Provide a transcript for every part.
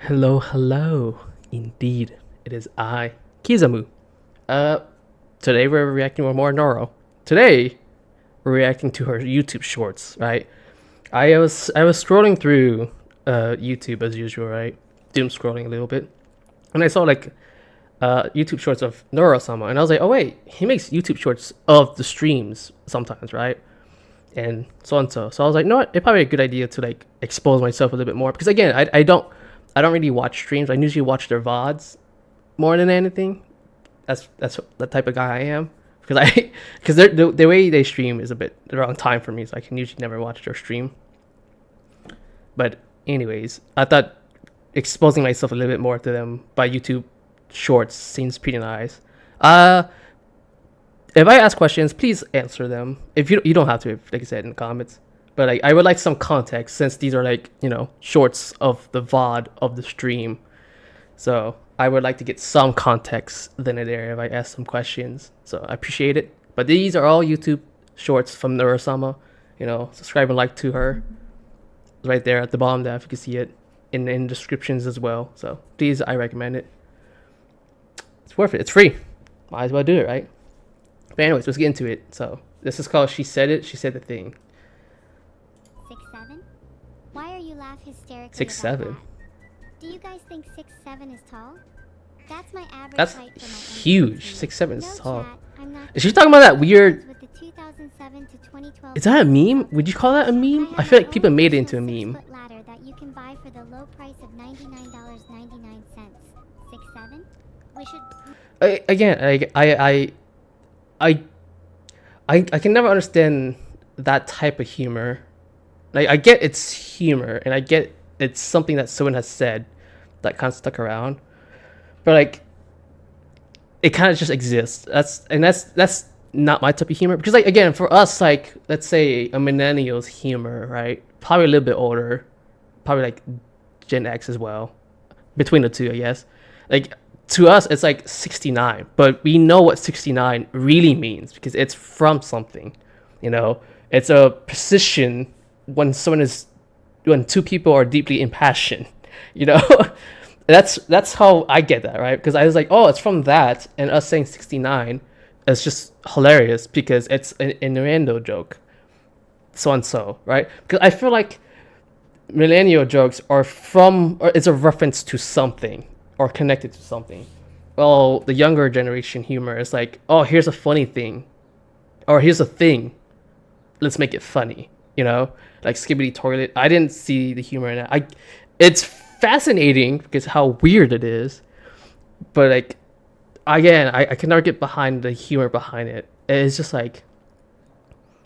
Hello, hello. Indeed, it is I, Kizamu. Uh, Today we're reacting to more Noro. Today we're reacting to her YouTube shorts, right? I was scrolling through YouTube as usual, right? Doom scrolling a little bit, and I saw like YouTube shorts of Neuro-sama, and I was like, oh wait, he makes YouTube shorts of the streams sometimes, right? And so on so. So I was like, no, it's probably a good idea to like expose myself a little bit more because again, I don't really watch streams. I usually watch their VODs more than anything. That's the type of guy I am because because the way they stream is a bit the wrong time for me, so I can usually never watch their stream. But anyways, I thought exposing myself a little bit more to them by YouTube shorts seems pretty nice. Uh, if I ask questions, please answer them. If you don't have to, like I said in the comments. But I would like some context since these are like shorts of the VOD of the stream. So I would like to get some context then and there if I ask some questions. So I appreciate it. But these are all YouTube shorts from Neuro-sama. Subscribe and like to her. Right there at the bottom there if you can see it. In descriptions as well. So please, I recommend it. It's worth it. It's free. Might as well do it, right? But anyways, let's get into it. So this is called She Said It, She Said the Thing. 6'7"? Why are you laugh hysterically 6'7". about that? Do you guys think 6'7" is tall? That's my average That's height for my huge. MPT. 6'7" is No tall. chat, I'm not Is she talking about that weird? with the 2007 to 2012 Is that a meme? Would you call that a meme? I feel like people made it into a meme. ladder that you can buy for the low price of $99.99. 6'7"? We should I can never understand that type of humor. Like I get it's humor and I get it's something that someone has said that kind of stuck around, but like it kind of just exists. That's not my type of humor because like again for us like let's say a millennial's humor, right? Probably a little bit older, probably like Gen X as well, between the two I guess. Like to us it's like 69, but we know what 69 really means because it's from something. It's a precision when two people are deeply impassioned. you know that's how I get that, right? Because I was like, oh, it's from that, and us saying 69 is just hilarious because it's an innuendo joke, so and so, right? Because I feel like millennial jokes are from, or it's a reference to something or connected to something. Well, the younger generation humor is like, oh, here's a funny thing, or here's a thing, let's make it funny. Like Skibbity Toilet. I didn't see the humor in it. It's fascinating because how weird it is, but like again, I can never get behind the humor behind it. It's just like,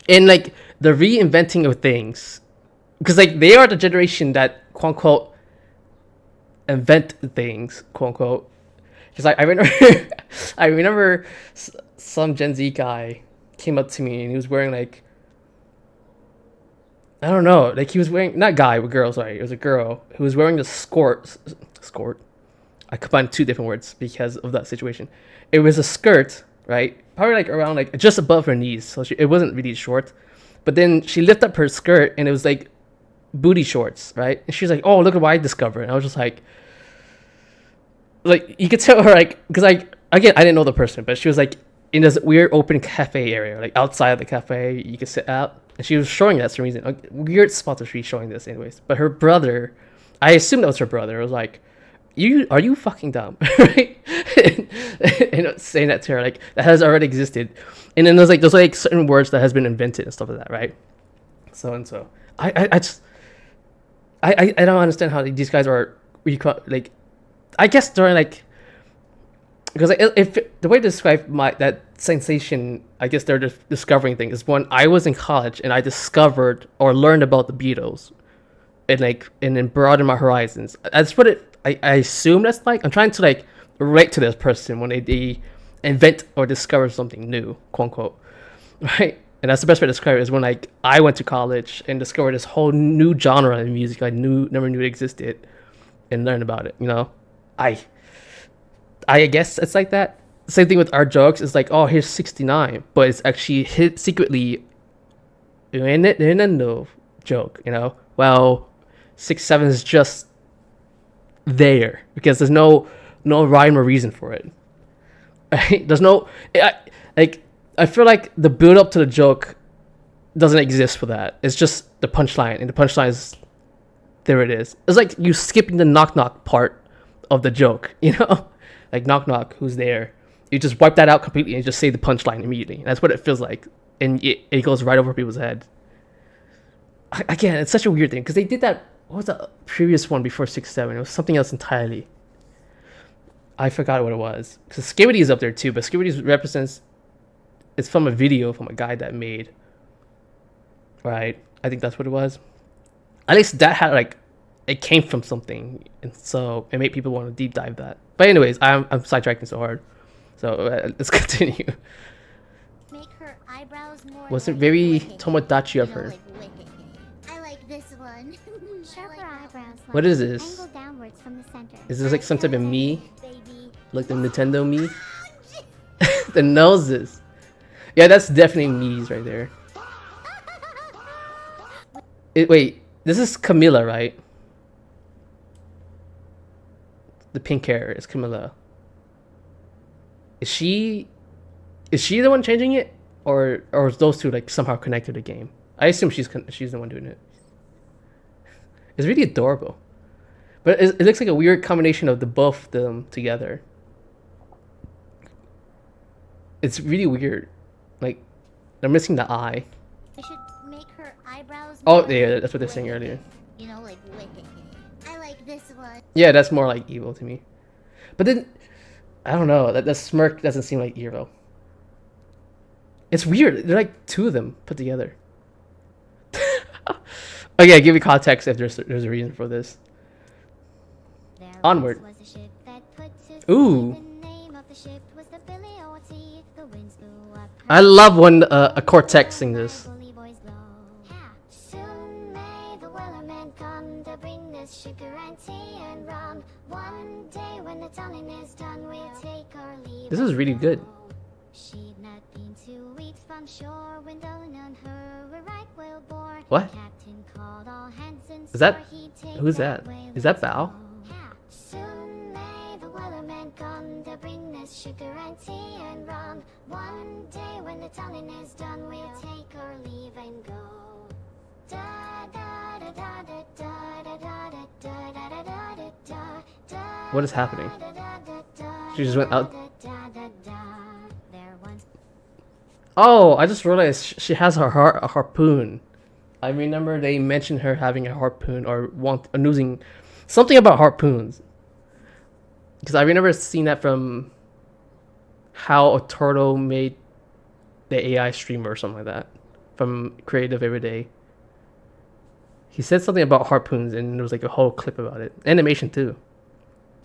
and like the reinventing of things, because like they are the generation that quote unquote invent things, quote unquote. Because I remember I remember some Gen Z guy came up to me and he was wearing like, I don't know, like he was wearing, not guy but girl, sorry, it was a girl who was wearing the skort. I combined two different words because of that situation. It was a skirt, right? Probably like around like just above her knees, so it wasn't really short. But then she lifted up her skirt and it was like booty shorts, right? And she's like, "Oh, look at what I discovered." And I was just like you could tell her like, because like again I didn't know the person, but she was like in this weird open cafe area, like outside of the cafe you could sit out, and she was showing that for some reason. Like, weird spot to be showing this, anyways. But her brother, I assumed that was her brother. It was like, are you fucking dumb, right? and saying that to her, like that has already existed, and then there's like certain words that has been invented and stuff like that, right? So and so, I just I don't understand how these guys are like, I guess during like, because if the way to describe that sensation, I guess they're just discovering things, is when I was in college and I discovered or learned about the Beatles, and then broaden my horizons. That's what I assume that's like. I'm trying to like relate to this person when they invent or discover something new, quote unquote, right? And that's the best way to describe it, is when like I went to college and discovered this whole new genre of music I never knew existed, and learned about it. I guess it's like that. Same thing with our jokes. It's like, oh, here's 69, but it's actually secretly in a no joke. Well, 6'7" is just there because there's no rhyme or reason for it. Right? There's no I feel like the build up to the joke doesn't exist for that. It's just the punchline, and the punchline is there. It is. It's like you skipping the knock knock part of the joke, you know, like knock knock, who's there? You just wipe that out completely and just say the punchline immediately. And that's what it feels like, and it goes right over people's head. Again, it's such a weird thing because they did that. What was the previous one before 6-7? It was something else entirely. I forgot what it was. Because Skibidi is up there too, but Skibidi represents. It's from a video from a guy that made. Right, I think that's what it was. At least that had like, it came from something, and so it made people want to deep dive that. But anyways, I'm sidetracking so hard. So let's continue. Make her eyebrows more Wasn't like very wicked. Tomodachi of her. I like this one. Sharper eyebrows. What is this? Angle downwards from the center. Is this like some type of me? Baby. Like the Nintendo me? The noses. Yeah, that's definitely me's right there. Wait, this is Camilla, right? The pink hair is Camilla. Is she the one changing it, or is those two like somehow connected to the game? I assume she's the one doing it. It's really adorable, but it looks like a weird combination of the both of them together. It's really weird. Like they're missing the eye. I should make her eyebrows. Oh more yeah, like that's what they're saying earlier. You know, like wicked. I like this one. Yeah, that's more like evil to me. But then, I don't know. That smirk doesn't seem like evil. It's weird. They're like two of them put together. Okay, give me context if there's a reason for this. There Onward. was a ship that put to sea. Ooh. The name of the ship was the Billy O.T. The winds blew up. I love when a Cortex sings this. Bully boys blow. Soon may the wellerman come to bring us sugar and tea and rum. One day when the tonguing is done, we'll take our leave. This is really good. She'd not been 2 weeks from shore when dawn on her a right whale bore. What? Captain called all hands and Is that- swore he'd take who's that? whale Is that as Bao? well. Soon may the wellerman come to bring us sugar and tea and rum. One day when the tonguing is done, we'll take our leave and go. Da da da da da da da da da da da da da da da. What is happening? She just went out. There once Oh, I just realized she has a harpoon. I remember they mentioned her having a harpoon or using something about harpoons. Because I remember seeing that from how a turtle made the AI streamer or something like that from Creative Everyday. He said something about harpoons and there was like a whole clip about it. Animation too.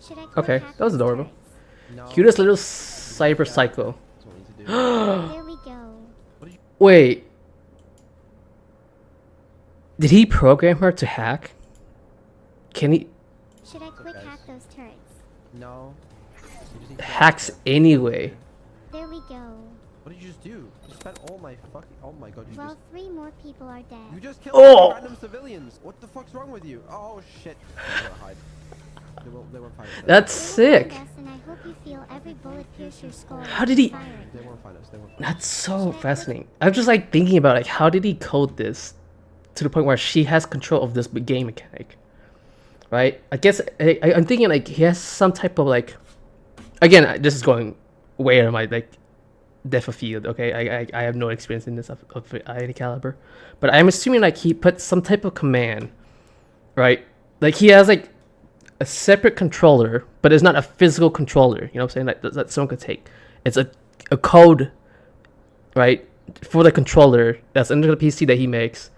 should I Okay, hack that was those adorable. turrets? No. Cutest little cyber psycho. That's what we need to do. There we go. Wait. Did he program her to hack? Can he Should I quick Okay. hack those turrets? No. You just need to hacks get anyway? There we go. What did you just do? You spent all my fucking. Oh my god! Well, 3 more people are You dead. just killed Oh! random civilians. What the fuck's wrong with you? Oh shit! I gotta hide. They won't find us. That's They won't find sick. us, and I hope you feel every bullet pierce your skull. How did he- Firing. They won't find us. They won't. Find us. That's so fascinating. I'm just like thinking about like how did he code this to the point where she has control of this game mechanic, right? I guess I'm thinking like he has some type of like, again, this is going way out of my like depth of field. Okay, I have no experience in this of any caliber, but I'm assuming like he put some type of command, right? Like he has like a separate controller, but it's not a physical controller. You know what I'm saying? Like that someone could take. It's a code, right, for the controller that's under the PC that he makes,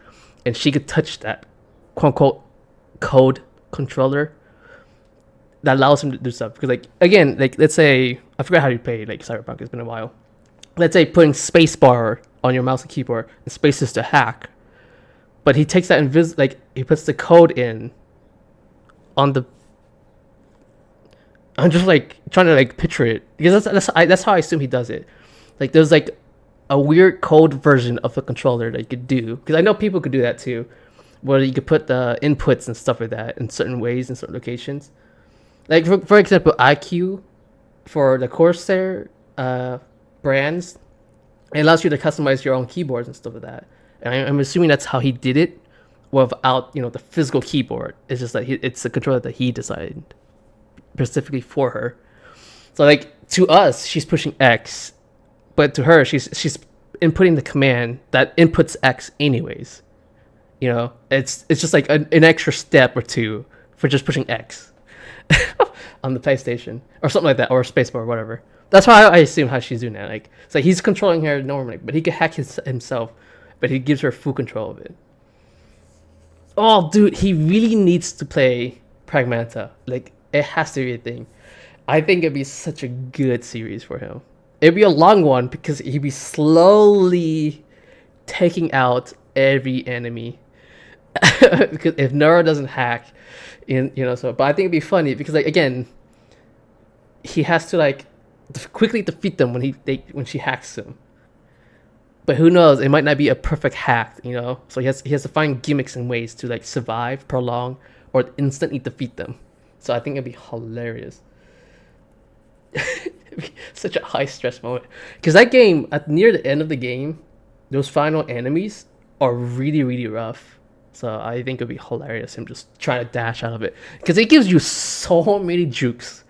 and she could touch that quote unquote code controller that allows him to do stuff. Because like again, like let's say I forgot how you play like Cyberpunk. It's been a while. Let's say putting spacebar on your mouse and keyboard, and space is to hack, but he takes that like he puts the code in on the. I'm just like trying to like picture it because that's how I assume he does it. Like there's like a weird code version of the controller that you could do, because I know people could do that too, where you could put the inputs and stuff like that in certain ways in certain locations. Like for example, IQ for the Corsair brands, it allows you to customize your own keyboards and stuff like that. And I'm assuming that's how he did it, without the physical keyboard. It's just like it's a controller that he designed specifically for her. So like to us, she's pushing X, but to her, she's inputting the command that inputs X anyways. It's just like an extra step or two for just pushing X on the PlayStation or something like that, or spacebar or whatever. That's how I assume how she's doing that. Like, it's like he's controlling her normally, but he can hack himself, but he gives her full control of it. Oh, dude, he really needs to play Pragmata. Like, it has to be a thing. I think it'd be such a good series for him. It'd be a long one because he'd be slowly taking out every enemy. Because if Neuro doesn't hack, but I think it'd be funny because, like, again, he has to like quickly defeat them when she hacks him. But who knows? It might not be a perfect hack, So he has to find gimmicks and ways to like survive, prolong, or instantly defeat them. So I think it'd be hilarious. It'd be such a high stress moment because that game, near the end of the game, those final enemies are really, really rough. So I think it'd be hilarious him just trying to dash out of it because it gives you so many jukes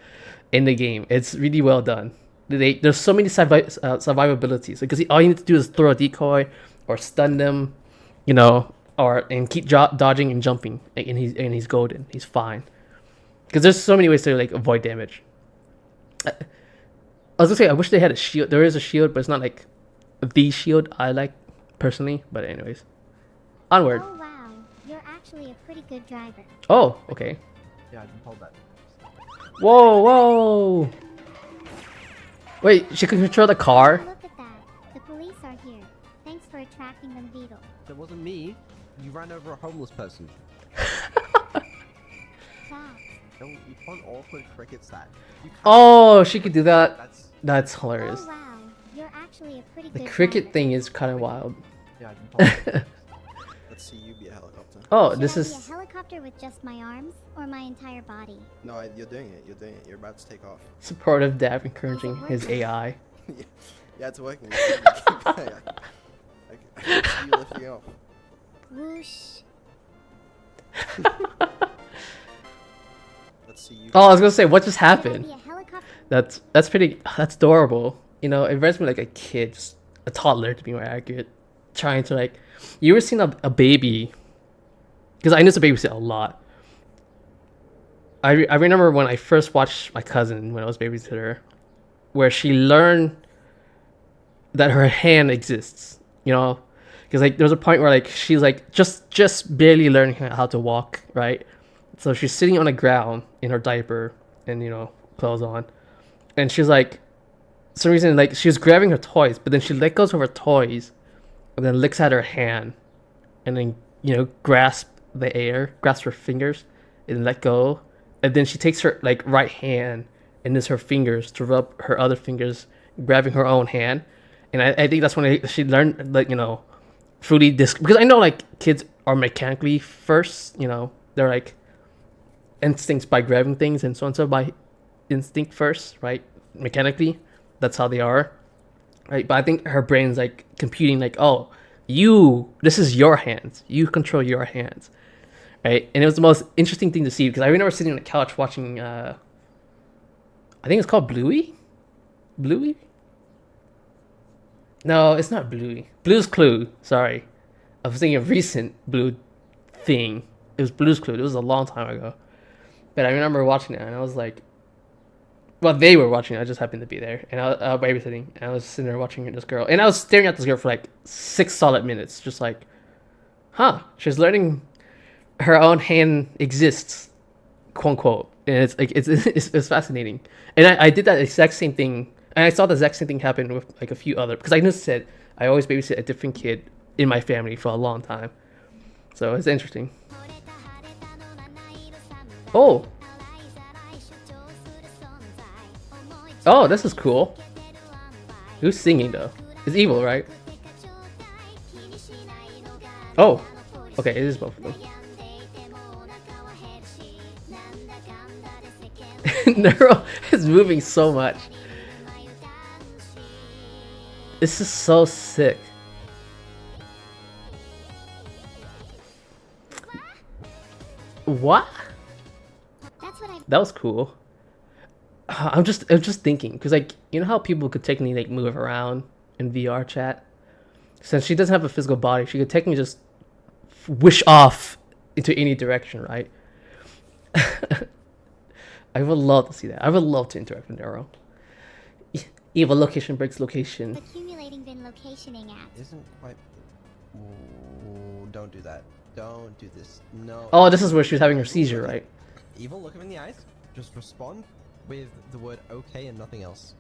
in the game. It's really well done. There's so many survivabilities because all you need to do is throw a decoy or stun them, and keep dodging and jumping, and he's golden. He's fine because there's so many ways to like avoid damage. I was gonna say I wish they had a shield. There is a shield, but it's not like the shield I like personally. But anyways, onward. Oh wow, you're actually a pretty good driver. Oh, okay. Yeah, I can hold that. Whoa. Wait, she can control the car? Look at that. The police are here. Thanks for attracting them, Beetle. That wasn't me. You ran over a homeless person. Facts. You can't awkward cricket stat. Oh, she could do that. That's hilarious. Oh wow, you're actually a pretty The good cricket driver. thing is kind of wild. Yeah, I can hold that. Let's see you be a helicopter. Oh, Should this I is... be a helicopter with just my arms or my entire body? No, you're doing it. You're doing it. You're about to take off. supportive dad encouraging his AI. Yeah, it's working. I can see you lifting off. Whoosh. Let's see you. Oh, I was gonna say, what just Should I happened? be a helicopter? That's that's adorable. It reminds me like a kid, just a toddler to be more accurate, trying to like. You ever seen a baby? Because I used to babysit a lot. I remember when I first watched my cousin when I was babysitter, where she learned that her hand exists. Because like there's a point where like she's like just barely learning how to walk, right? So she's sitting on the ground in her diaper and clothes on, and she's like, for some reason like she was grabbing her toys, but then she let go of her toys, and then licks at her hand, and then grasps the air, grasps her fingers, and let go, and then she takes her like right hand and uses her fingers to rub her other fingers, grabbing her own hand, and I think that's when she learned like fully because I know like kids are mechanically first, they're like instincts by grabbing things and so on, so by instinct first, right? Mechanically, that's how they are, right? But I think her brain's like computing like, oh, this is your hands, you control your hands, right? And it was the most interesting thing to see because I remember sitting on the couch watching I think it's called Bluey. No, it's not Bluey. Blue's Clue. Sorry, I was thinking of recent Blue thing. It was Blue's Clue. It was a long time ago, but I remember watching it and I was like, well, they were watching it. I just happened to be there, and I was babysitting, and I was sitting there watching this girl, and I was staring at this girl for like 6 solid minutes, just like, huh? She's learning her own hand exists, quote unquote, and it's like it's fascinating. And I did that exact same thing. And I saw the exact same thing happen with like a few other, because I just said I always babysit a different kid in my family for a long time, so it's interesting. Oh, this is cool. Who's singing though? It's evil, right? Oh, okay, it is both of them. Neuro is moving so much. This is so sick. What? That's what I. That was cool. I'm just thinking, because like, you know how people could technically like move around in VR chat? Since she doesn't have a physical body, she could technically just wish off into any direction, right? I would love to see that. I would love to interact with Neuro. Evil location breaks location. Accumulating bin locationing at. Isn't quite. Ooh, don't do that. Don't do this. No. Oh, this is where she was having her seizure, right? Evil, look him in the eyes. Just respond with the word okay and nothing else.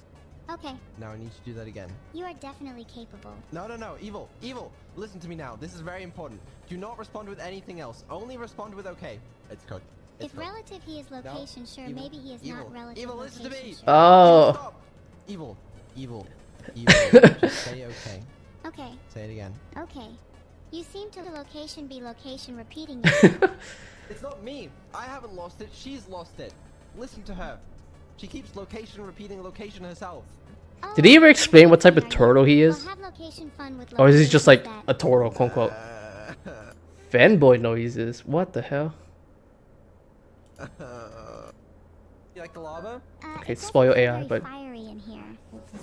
Okay, Now I need to do that again. you are definitely capable. No, Evil, Evil, listen to me now. This is very important. Do not respond with anything else. Only respond with okay. It's cooked. It's If cooked. relative he is location, sure, Evil, maybe he is Evil, not relative Evil, listen to location, me. sure. Oh. Stop. Evil. Just say okay. Okay, Say it again. okay. You seem to location be location repeating yourself. It's not me. I haven't lost it. She's lost it. Listen to her. She keeps location repeating location herself. Oh, Did he ever explain what type of are you? turtle he is? Well, have location fun with Or is he just like locations a turtle, quote unquote? Uh, Fanboy noises. What the hell? you like the lava? Okay, it doesn't spoil feel AI, very but- fiery in here.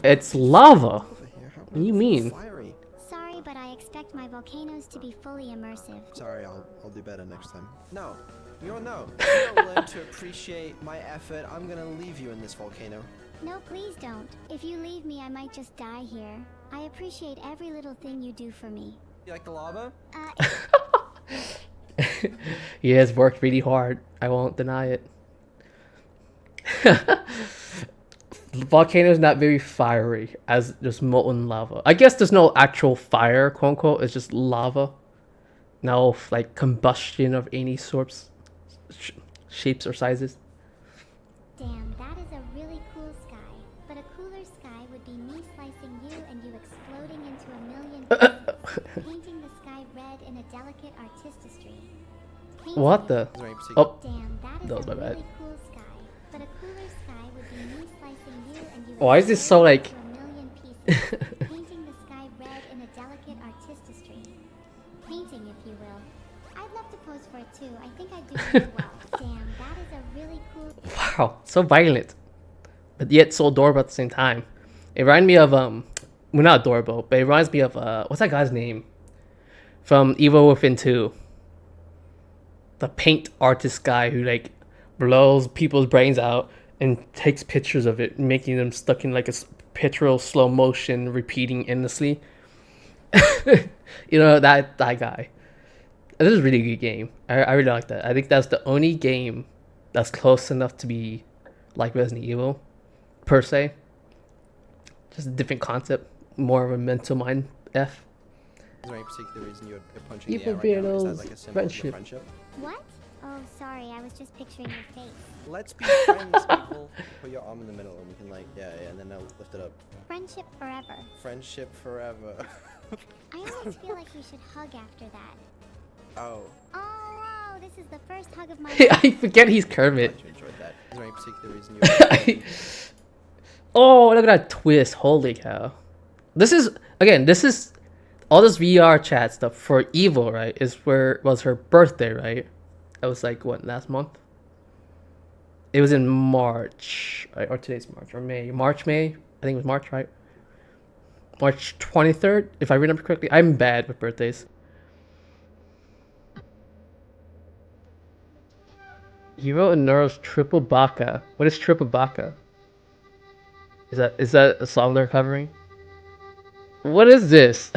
It's lava. Over here, how What do you about mean? Fiery. Sorry, but I expect my volcanoes to be fully immersive. Sorry, I'll do better next time. No. You're no. If you don't learn to appreciate my effort, I'm gonna leave you in this volcano. No, please don't. If you leave me, I might just die here. I appreciate every little thing you do for me. You like the lava? He has worked really hard. I won't deny it. The volcano is not very fiery, as just molten lava. I guess there's no actual fire, quote unquote. It's just lava. No, like combustion of any sorts, shapes or sizes. Damn, that is a really cool sky. But a cooler sky would be me slicing you and you exploding into a million pieces. Painting the sky red in a delicate artistry. Painting What it- the? Is there any particular? Oh, Damn, that is That was a my bad. really cool sky. But a cooler sky would be me slicing you and you Why is this so, exploding like- into a million pieces. Painting the sky red in a delicate artistry. Painting, if you will. I'd love to pose for it too. I think I'd do really well. Damn, that is a really cool. wow, so violent, but yet so adorable at the same time. It reminds me of well, not adorable, but it reminds me of what's that guy's name from Evil Within 2? The paint artist guy who like blows people's brains out and takes pictures of it, making them stuck in like a pictorial slow motion, repeating endlessly. You know, that guy. This is a really good game. I really like that. I think that's the only game that's close enough to be like Resident Evil, per se. Just a different concept, more of a mental mind F. Is there any particular reason you're punching Evil the air right now? Is that Beetle's like a symbol friendship. of friendship? What? Oh, sorry. I was just picturing your face. Let's be friends, people. Put your arm in the middle and we can like, yeah, and then I'll lift it up. Friendship forever. Friendship forever. I almost feel like we should hug after that. Oh, Oh, wow. This is the first hug of my I forget he's Kermit. glad you enjoyed that. Is there any particular reason you're Oh, look at that twist. Holy cow. This is all this VR chat stuff for Evil, right? Was her birthday, right? That was like what, last month? It was in March, right? Or today's March or May. May. I think it was March, right? March 23rd, if I remember correctly. I'm bad with birthdays. Hero and Neuro's Triple Baka. What is Triple Baka? Is that a song they're covering? What is this?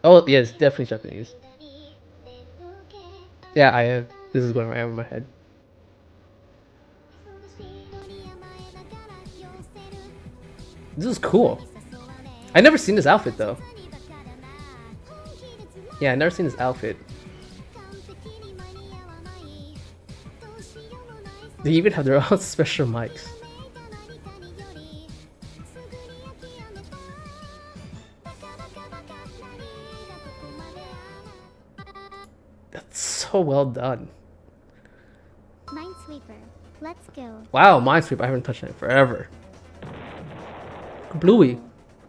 Oh, yeah, it's definitely Japanese. Yeah, I have. This is going right over my head. This is cool. I never seen this outfit though. Yeah, I never seen this outfit. They even have their own special mics. That's so so well done. Minesweeper, let's go. Wow, Minesweeper, I haven't touched it in forever. Bluey.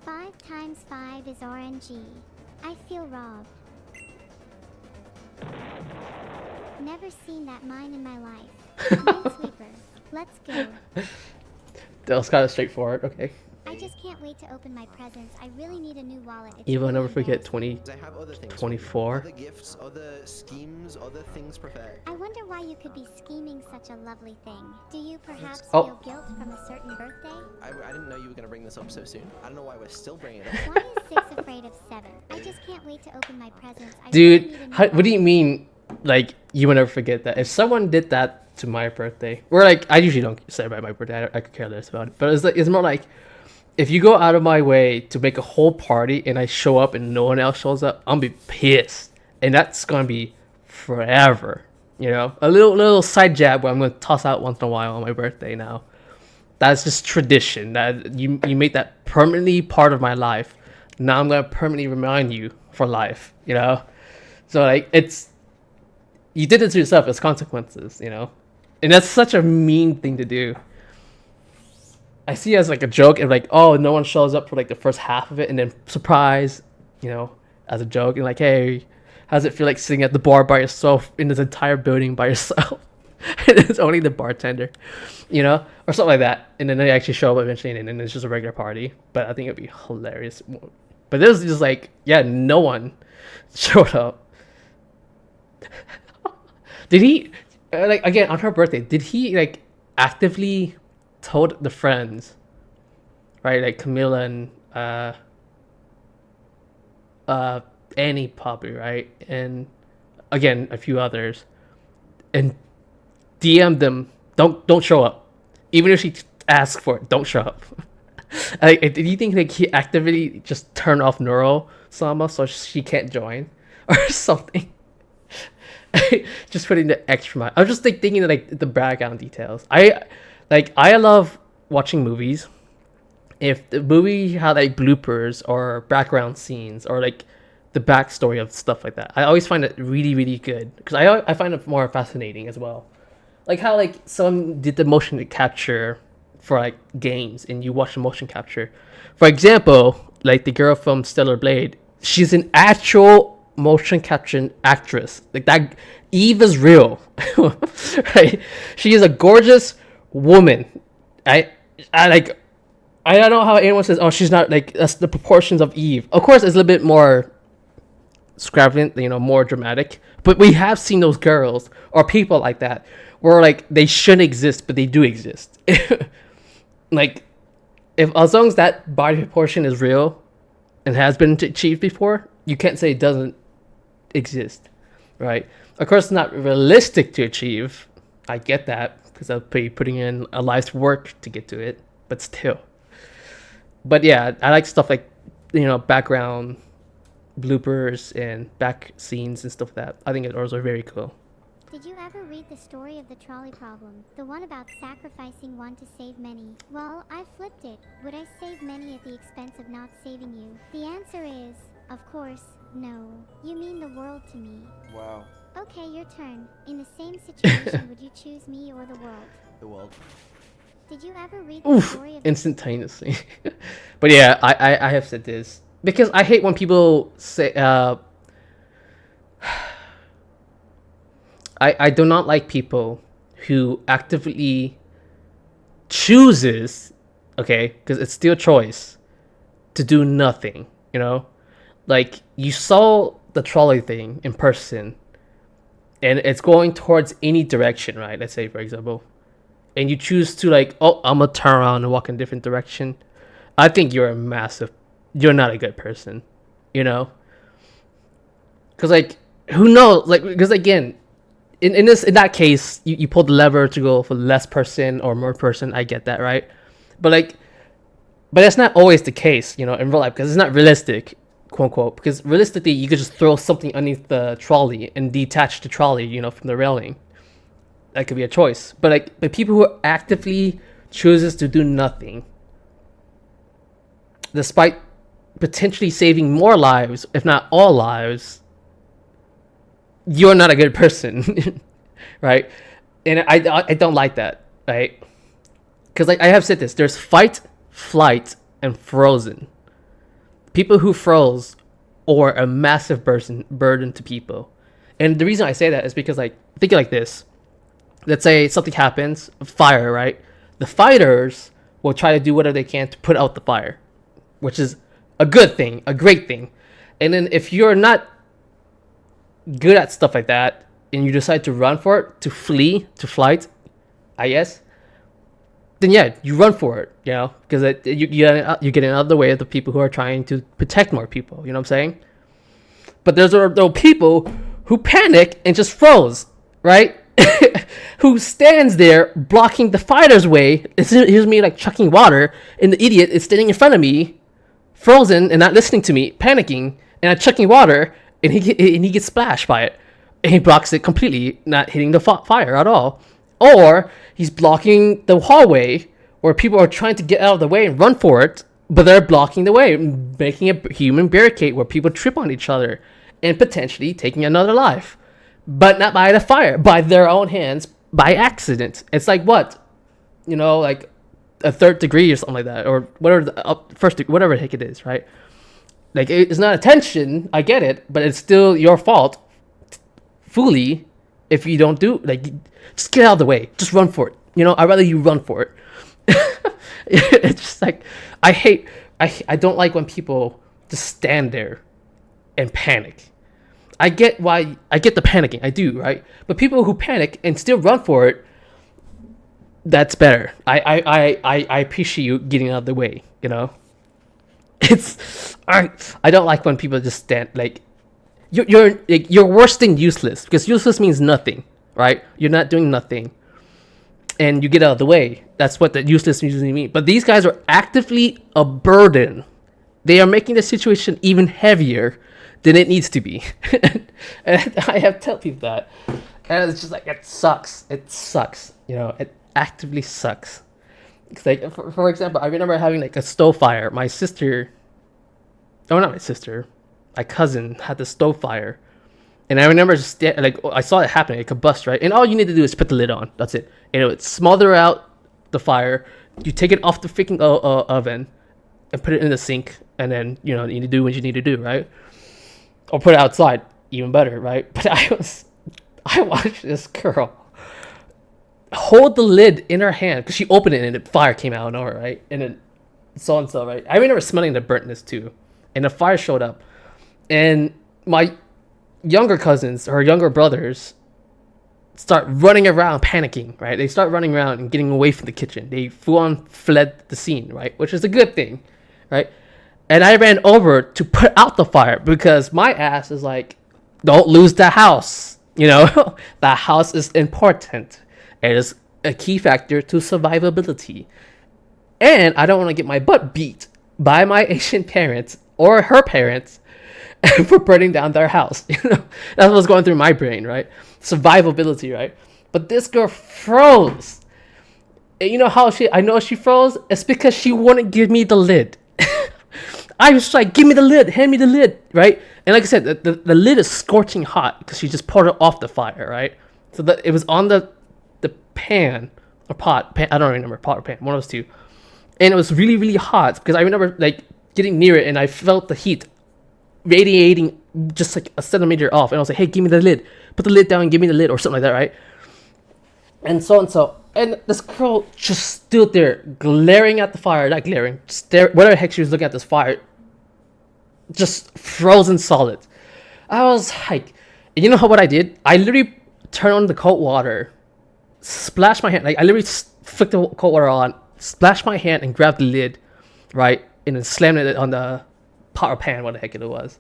5 times 5 is RNG. I feel robbed. Never seen that mine in my life. Minesweeper, let's go. That was kind of straightforward. Okay. I just can't wait to open my presents. I really need a new wallet. It's Evil, really never forget embarrassing. 20. I have other things. 24. Other gifts, other schemes, other things prepared. I wonder why you could be scheming such a lovely thing. Do you perhaps Oh. feel guilt from a certain birthday? I didn't know you were going to bring this up so soon. I don't know why we're still bringing it up. Why is 6 afraid of 7? I just can't wait to open my presents. I Dude, really need a new what do you wallet. mean, like, you will never forget that? If someone did that to my birthday, or like, I usually don't celebrate my birthday, I could care less about it, but it's more like, if you go out of my way to make a whole party and I show up and no one else shows up, I'm gonna be pissed. And that's gonna be forever. You know? A little side jab where I'm gonna toss out once in a while on my birthday now. That's just tradition. That you make that permanently part of my life. Now I'm gonna permanently remind you for life, you know? So like you did it to yourself, it's consequences, you know? And that's such a mean thing to do. I see it as like a joke and like, oh, no one shows up for like the first half of it and then surprise, you know, as a joke and like, hey, how does it feel like sitting at the bar by yourself in this entire building by yourself? And it's only the bartender, you know, or something like that. And then they actually show up eventually and then it's just a regular party. But I think it'd be hilarious. But this is just like, yeah, no one showed up. Did he, like, again, on her birthday, did he like actively told the friends, right, like Camilla and Annie probably, right, and again a few others, and DM them, don't show up, even if she asks for it, don't show up. Like, did you think like he actively just turned off Neuro-sama so she can't join or something? Just putting the extra mile. I was just like thinking of, like, the background details. I love watching movies. If the movie had like bloopers or background scenes or like the backstory of stuff like that, I always find it really, really good because I find it more fascinating as well. Like how like someone did the motion capture for like games and you watch the motion capture. For example, like the girl from Stellar Blade, she's an actual motion capture actress. Like that, Eve is real, right? She is a gorgeous woman. I don't know how anyone says, oh, she's not, like, that's the proportions of Eve. Of course, it's a little bit more extravagant, you know, more dramatic. But we have seen those girls or people like that where like they shouldn't exist, but they do exist. Like, if as long as that body proportion is real and has been achieved before, you can't say it doesn't exist, right? Of course, it's not realistic to achieve. I get that because I'll be putting in a life's work to get to it, but still. But yeah, I like stuff like, you know, background bloopers and back scenes and stuff like that. I think it's also very cool. Did you ever read the story of the trolley problem? The one about sacrificing one to save many? Well, I flipped it. Would I save many at the expense of not saving you? The answer is, of course, no. You mean the world to me. Wow. Okay, your turn. In the same situation, would you choose me or the world? The world. Did you ever read the Oof, story of instantaneously. But yeah, I have said this because I hate when people say I do not like people who actively chooses, okay, because it's still a choice, to do nothing, you know? Like, you saw the trolley thing in person and it's going towards any direction, right? Let's say, for example, and you choose to like, oh, I'm gonna turn around and walk in a different direction. I think you're not a good person, you know? Because like, who knows? Like, because again, in that case, you pull the lever to go for less person or more person. I get that, right? But that's not always the case, you know, in real life, because it's not realistic, quote unquote. Because realistically, you could just throw something underneath the trolley and detach the trolley, you know, from the railing. That could be a choice. But people who actively chooses to do nothing, despite potentially saving more lives, if not all lives, you're not a good person, right? And I don't like that, right? Because like I have said this, there's fight, flight, and frozen. People who froze are a massive burden to people. And the reason I say that is because, like, think like this. Let's say something happens, fire, right? The fighters will try to do whatever they can to put out the fire, which is a good thing, a great thing. And then if you're not good at stuff like that, and you decide to run for it, to flee, to flight, I guess, then yeah, you run for it, you know, because you get out of the way of the people who are trying to protect more people, you know what I'm saying? But there's those people who panic and just froze, right? Who stands there blocking the fighter's way. Here's me like chucking water, and the idiot is standing in front of me, frozen and not listening to me, panicking, and I'm chucking water, and he gets splashed by it, and he blocks it completely, not hitting the fire at all. Or he's blocking the hallway where people are trying to get out of the way and run for it, but they're blocking the way, making a human barricade where people trip on each other and potentially taking another life. But not by the fire, by their own hands, by accident. It's like what? You know, like a third degree or something like that, or whatever whatever the heck it is, right? Like it's not attention, I get it, but it's still your fault fully if you don't do, like, just get out of the way, just run for it. You know, I'd rather you run for it. It's just like I don't like when people just stand there and panic. I get the panicking, I do, right? But people who panic and still run for it, that's better. I appreciate you getting out of the way, you know? I don't like when people just stand, like, you're worse than useless, because useless means nothing, right? You're not doing nothing, and you get out of the way. That's what the useless usually means. But these guys are actively a burden. They are making the situation even heavier than it needs to be. And I have told people that, and it's just like, it sucks. It sucks. You know, it actively sucks. It's like, for example, I remember having like a stove fire. My cousin had the stove fire, and I remember just I saw it happening. It combust, right? And all you need to do is put the lid on. That's it. And it would smother out the fire. You take it off the freaking oven and put it in the sink, and then, you know, you need to do what you need to do, right? Or put it outside, even better, right? But I watched this girl hold the lid in her hand, because she opened it and the fire came out of nowhere, right? And then so, right? I remember smelling the burntness too, and the fire showed up, and my younger cousins or younger brothers start running around panicking, right? They start running around and getting away from the kitchen. They full on fled the scene, right? Which is a good thing, right? And I ran over to put out the fire, because my ass is like, don't lose the house. You know, the house is important. It is a key factor to survivability. And I don't want to get my butt beat by my Asian parents or her parents for burning down their house. You know, that's what's going through my brain, right? Survivability, right? But this girl froze. And you know how I know she froze? It's because she wouldn't give me the lid. I was like, give me the lid, hand me the lid, right? And like I said, the lid is scorching hot because she just poured it off the fire, right? So it was on the pan or pot. I don't remember, pot or pan, one of those two. And it was really, really hot, because I remember like getting near it and I felt the heat radiating just like a centimeter off. And I was like, hey, give me the lid. Put the lid down and give me the lid, or something like that, right? And so. And this girl just stood there glaring at the fire, not glaring, whatever the heck she was looking at this fire, just frozen solid. I was like, you know what I did? I literally turned on the cold water, splashed my hand, like I literally flicked the cold water on, splashed my hand and grabbed the lid, right? And then slammed it on the pot or pan, what the heck it was.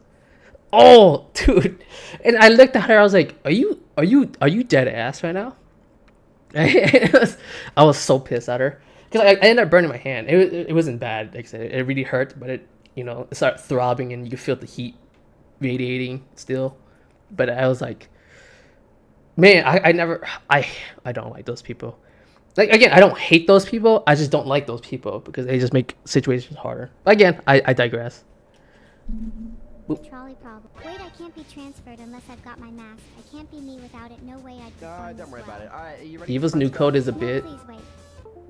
Oh, dude. And I looked at her, I was like, are you dead ass right now? I was so pissed at her, because I ended up burning my hand. It wasn't bad, like I said, it really hurt, but it started throbbing and you could feel the heat radiating still. But I was like, man, I don't like those people. Like, again, I don't hate those people, I just don't like those people because they just make situations harder. Again, I digress. the trolley problem. Wait, I can't be transferred unless I've got my mask. I can't be me without it. No way I'd perform Don't worry this about well. it. Alright, are you ready? Eva's new code is a No, bit. please wait.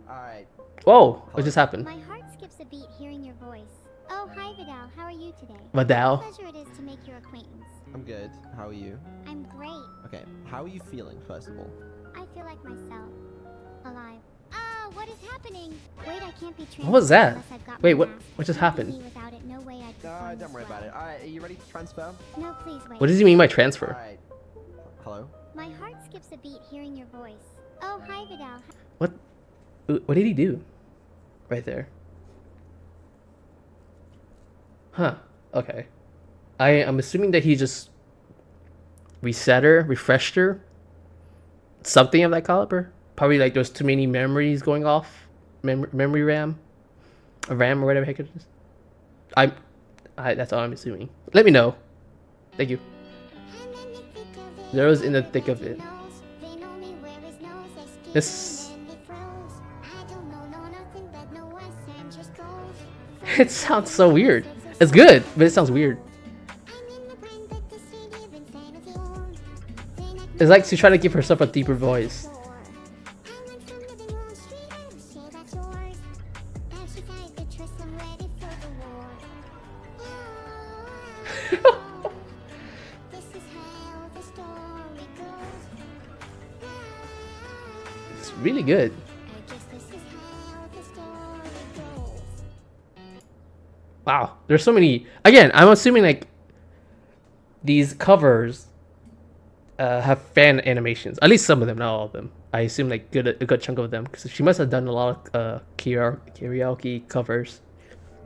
Alright. Whoa! What just happened? My heart skips a beat hearing your voice. Oh, hi Vidal. How are you today? Vidal? What a pleasure it is to make your acquaintance. I'm good. How are you? I'm great. Okay, how are you feeling, first of all? I feel like myself. Alive. Ah, what is happening? Wait, I can't be transferred What was that? unless I've got Wait, my what? mask. What just I can't be happened? me without it. No way I'd perform Don't this worry about well. it. Alright, are you ready to transfer? No, please wait. What does he mean by transfer? Alright. Hello? My heart skips a beat hearing your voice. Oh, hi Vidal. What? What did he do? Right there. Huh. Okay. I'm assuming that he just reset her, refreshed her. Something of that caliber. Probably like there's too many memories going off. Memory RAM. A RAM or whatever heck it is. That's all I'm assuming. Let me know. Thank you. Zero's in the thick of it. This. It sounds so weird. It's good, but it sounds weird. It's like she's trying to give herself a deeper voice. It's really good. Wow, there's so many. Again, I'm assuming like these covers have fan animations. At least some of them, not all of them. I assume like a good chunk of them because she must have done a lot of karaoke covers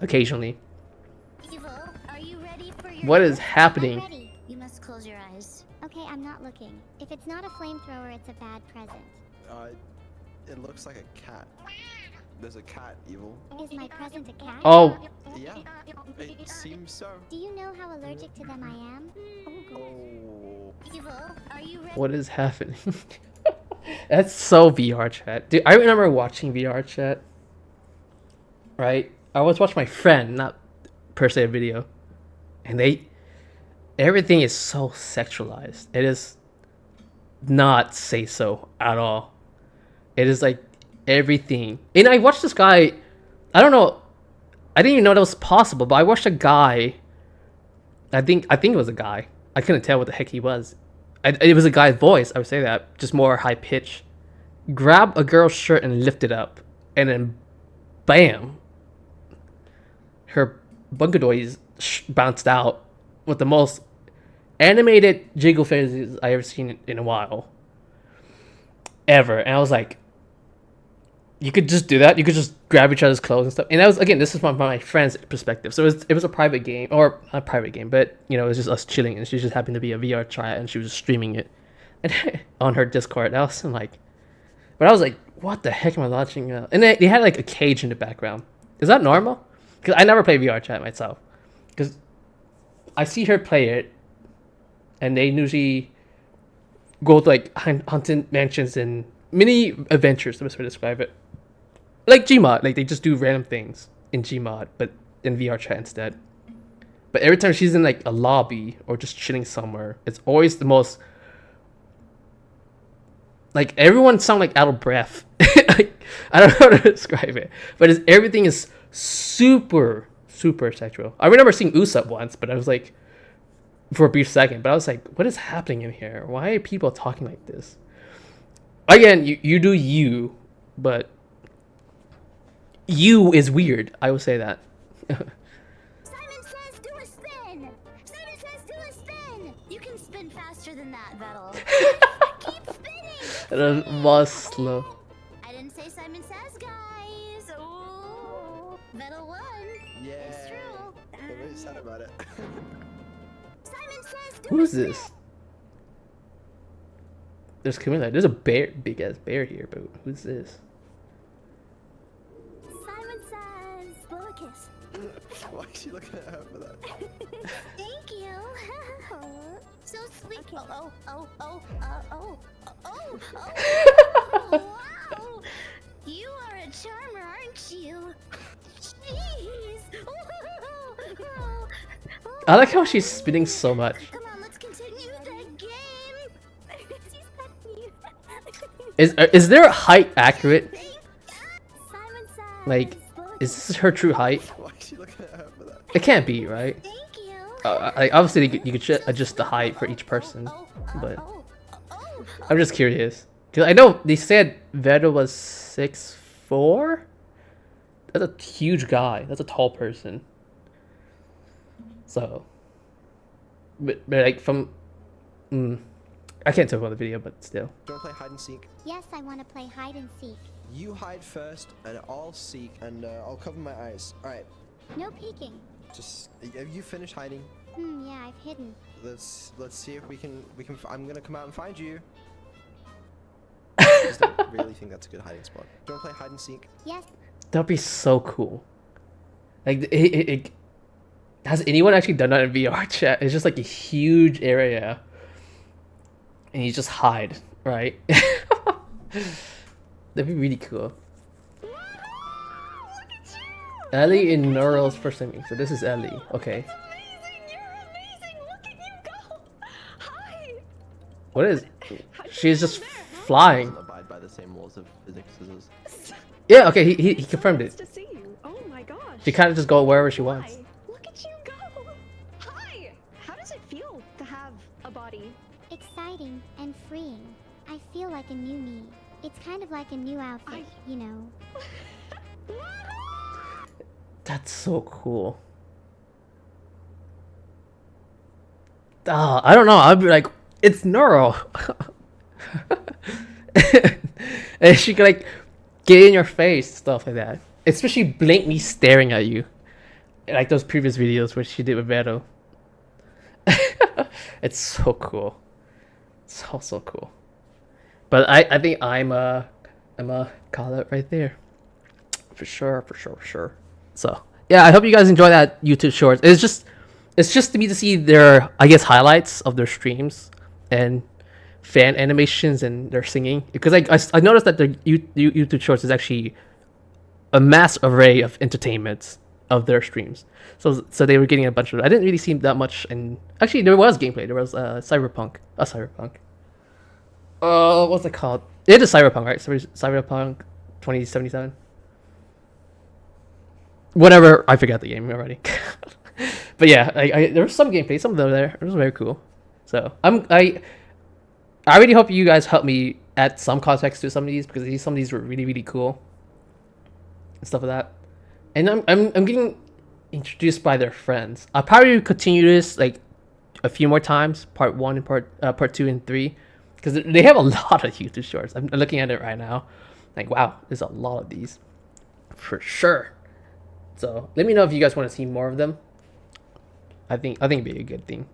occasionally. Evo, are you ready for your What is I'm happening? ready. You must close your eyes. Okay, I'm not looking. If it's not a flamethrower, it's a bad present. It looks like a cat. There's a cat, Evil. Is my present a cat? Oh, Yeah, it seems so. Do you know how allergic to them I am? Oh. Evo, are you ready? what is happening? That's so VR chat. Dude, I remember watching VR chat. Right? I always watch my friend, not per se a video. And everything is so sexualized. It is not say so at all. It is like everything. And I watched this guy, I don't know, I didn't even know that was possible, but I watched a guy, I think it was a guy. I couldn't tell what the heck he was. It was a guy's voice, I would say that, just more high pitch. Grab a girl's shirt and lift it up, and then bam, her bungadoys bounced out with the most animated jiggle phases I ever seen in a while. Ever. And I was like, you could just do that. You could just grab each other's clothes and stuff. And that was, again, this is from my friend's perspective. So it was a private game, or not a private game, but you know, it was just us chilling, and she just happened to be a VR chat, and she was streaming it, and on her Discord. And I was like, but I was like, what the heck am I watching? And they had like a cage in the background. Is that normal? Because I never play VR chat myself. Because I see her play it, and they usually go to like haunted mansions and mini adventures. The best way to describe it. Like Gmod, like they just do random things in Gmod, but in VR chat instead. But every time she's in like a lobby or just chilling somewhere, it's always the most, like everyone sound like out of breath. Like, I don't know how to describe it, but everything is super sexual. I remember seeing Usopp once, but I was like, for a brief second, but I was like, what is happening in here? Why are people talking like this? Again, you do you, but you is weird. I will say that. Simon says do a spin! Simon says do a spin! You can spin faster than that, Vettel. Keep spinning! That was slow. I didn't say Simon says, guys! Ooh. Vettel won! Yeah. It's true. They're really sad about it. Simon says do Who's a spin! this? There's Camilla. There's a bear, big ass bear here, but who's this? Simon says blow a kiss. Why is she looking at her for that? Thank you. So sweet. Okay. Oh. Wow. You are a charmer, aren't you? Jeez. I like how she's spinning so much. Come on, let's continue the game. She's that cute. Is their height accurate? Simon says. Like, is this her true height? Why is she looking at her for that? It can't be, right? Thank you. Obviously, you could adjust the height for each person, but I'm just curious. Cause I know they said Vero was 6'4". That's a huge guy. That's a tall person. So, but like from, I can't tell about the video, but still. Do you want to play hide and seek? Yes, I want to play hide and seek. You hide first, and I'll seek, and I'll cover my eyes. All right. No peeking. Just have you finished hiding? Yeah, I've hidden. Let's see if we can. I'm gonna come out and find you. I just don't really think that's a good hiding spot. Do you want to play hide and seek? Yes. That'd be so cool. Like, has anyone actually done that in VR chat? It's just like a huge area, and you just hide, right? That'd be really cool. Ellie in Neuro's first time. So this is Ellie. Okay. Amazing! You're amazing! Look at you go! Hi! What is? How'd you She's get just in there? flying. Doesn't abide by the same laws of physics as us. Yeah. Okay. He confirmed Nice it. to see you. Oh my gosh. She kind of just go wherever she wants. Hi. Look at you go! Hi! How does it feel to have a body? Exciting and freeing. I feel like a new me. It's kind of like a new outfit, you know. That's so cool. I don't know. I'd be like, it's Neuro. And she could like get in your face, stuff like that. Especially blankly staring at you, like those previous videos where she did with Vero. It's so cool. So cool. But I think I'm a call it right there. For sure. So yeah, I hope you guys enjoy that YouTube shorts. It's just to me to see their, I guess, highlights of their streams and fan animations and their singing, because I noticed that the YouTube shorts is actually a mass array of entertainments of their streams. So they were getting a bunch of. I didn't really see that much, and actually there was gameplay. There was Cyberpunk. What's it called? It is Cyberpunk, right? Cyberpunk 2077. Whatever, I forgot the game already. But yeah, there was some gameplay, some of them there. It was very cool. So I really hope you guys help me add some context to some of these, because some of these were really cool and stuff like that. And I'm getting introduced by their friends. I'll probably continue this like a few more times, part 1 and part 2 and 3, because they have a lot of YouTube shorts. I'm looking at it right now, like wow, there's a lot of these for sure. So let me know if you guys want to see more of them. I think it'd be a good thing,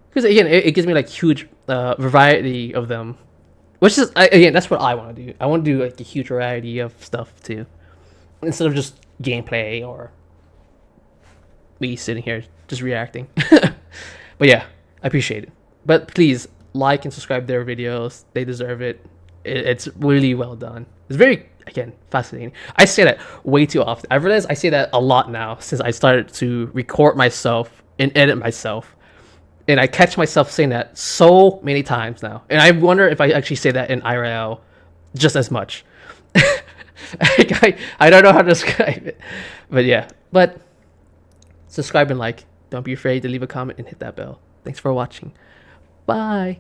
because again, it gives me like huge variety of them, which is again, that's what I want to do. I want to do like a huge variety of stuff too, instead of just gameplay or me sitting here just reacting. But yeah, I appreciate it. But please like and subscribe their videos. They deserve it. It's really well done. It's very, again, fascinating. I say that way too often. I realize I say that a lot now since I started to record myself and edit myself. And I catch myself saying that so many times now. And I wonder if I actually say that in IRL just as much. I don't know how to describe it. But yeah. But subscribe and like. Don't be afraid to leave a comment and hit that bell. Thanks for watching. Bye.